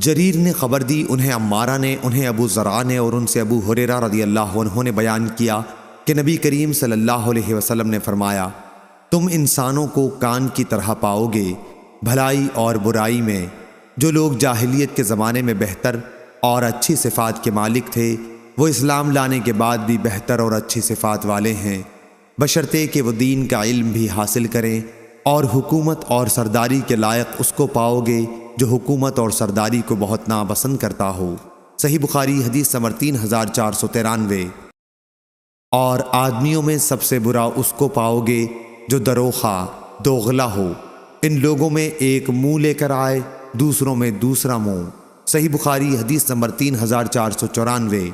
جریر نے خبر دی، انہیں عمارہ نے، انہیں ابو زرع نے اور ان سے ابو ہریرہ رضی اللہ عنہ نے بیان کیا کہ نبی کریم صلی اللہ علیہ وسلم نے فرمایا، تم انسانوں کو کان کی طرح پاؤ گے بھلائی اور برائی میں۔ جو لوگ جاہلیت کے زمانے میں بہتر اور اچھی صفات کے مالک تھے، وہ اسلام لانے کے بعد بھی بہتر اور اچھی صفات والے ہیں، بشرطے کہ وہ دین کا علم بھی حاصل کریں، اور حکومت اور سرداری کے لائق اس کو پاؤ گے جو حکومت اور سرداری کو بہت ناپسند کرتا ہو۔ صحیح بخاری حدیث نمبر 3493۔ اور آدمیوں میں سب سے برا اس کو پاؤ گے جو دروخہ دوغلا ہو، ان لوگوں میں ایک منہ لے کر آئے، دوسروں میں دوسرا منہ۔ صحیح بخاری حدیث نمبر 3494۔